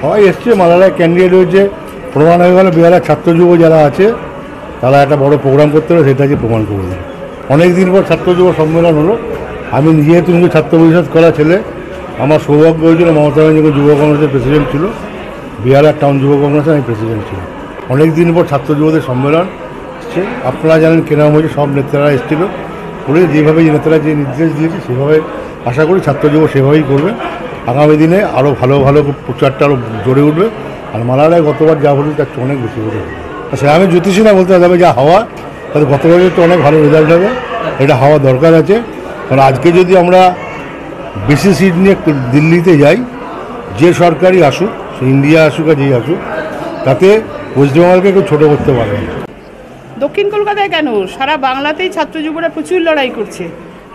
সবাই এসছে, মালালায় ক্যান্ডিডেট হয়েছে, প্রমাণ হয়ে গেল বিহারের ছাত্র যুব যারা আছে তারা একটা বড় প্রোগ্রাম করতে হবে, সেটাকে প্রমাণ করে দিল। অনেক দিন পর ছাত্র যুব সম্মেলন হলো। আমি যেহেতু কিন্তু ছাত্র পরিষদ করা ছেলে, আমার সৌভাগ্য হয়েছিল মমতা ব্যানার্জি যখন যুব কংগ্রেসের প্রেসিডেন্ট ছিল, বিহারের টাউন যুব কংগ্রেসের আমি প্রেসিডেন্ট ছিল। অনেক দিন পর ছাত্র যুবদের সম্মেলন হচ্ছে, আপনারা জানেন কেনাম হয়েছে, সব নেতারা এসেছিল করে যেভাবে নেতারা যে নির্দেশ দিয়েছে সেভাবে আশা করি ছাত্র যুব সেভাবেই করবে। আগামী দিনে আরও ভালো ভালো প্রচারটা আরও জোরে উঠবে। আর মালালায় গতবার যা হলো তার চেয়ে অনেক বেশি করে হবে। সে আমি জ্যোতিষী না বলতে হবে যা হাওয়া, তাহলে গতবারের তো অনেক ভালো রেজাল্ট হবে, এটা হওয়া দরকার আছে। কারণ আজকে যদি আমরা বেশি সিট নিয়ে দিল্লিতে যাই, যে সরকারই আসুক, সে ইন্ডিয়া আসুক আর যেই আসুক, তাতে পশ্চিমবঙ্গকে কেউ ছোটো করতে পারবে না। দক্ষিণ কলকাতায় কেন, সারা বাংলাতেই ছাত্র যুবরা প্রচুর লড়াই করছে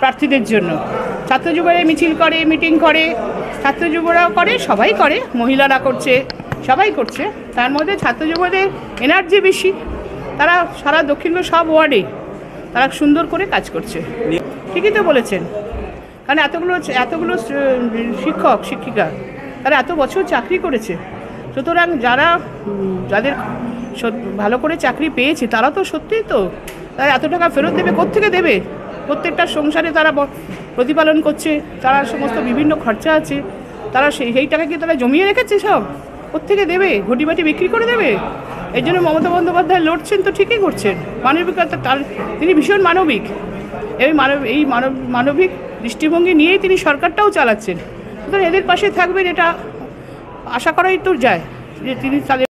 প্রার্থীদের জন্য। ছাত্র যুবরা মিছিল করে, মিটিং করে, ছাত্র যুবরাও করে, সবাই করে, মহিলারা করছে, সবাই করছে। তার মধ্যে ছাত্র যুবদের এনার্জি বেশি, তারা সারা দক্ষিণ সব ওয়ার্ডে তারা সুন্দর করে কাজ করছে। ঠিকই তো বলেছেন, কারণ এতগুলো শিক্ষক শিক্ষিকা তারা এত বছর চাকরি করেছে, সুতরাং যাদের ভালো করে চাকরি পেয়েছে তারা তো সত্যিই তো তারা এত টাকা ফেরত দেবে, কোত্থেকে দেবে? প্রত্যেকটা সংসারে তারা প্রতিপালন করছে, তারা সমস্ত বিভিন্ন খরচা আছে, তারা সেই টাকা কি তারা জমিয়ে রেখেছে? সব কোত্থেকে দেবে? ঘটিবাটি বিক্রি করে দেবে? এই জন্য মমতা বন্দ্যোপাধ্যায় লড়ছেন তো ঠিকই করছেন, মানবিকতা তিনি ভীষণ মানবিক, এই মানবিক দৃষ্টিভঙ্গি নিয়েই তিনি সরকারটাও চালাচ্ছেন। সুতরাং এদের পাশে থাকবেন, এটা আশা করাই তো যায় যে তিনি তাদের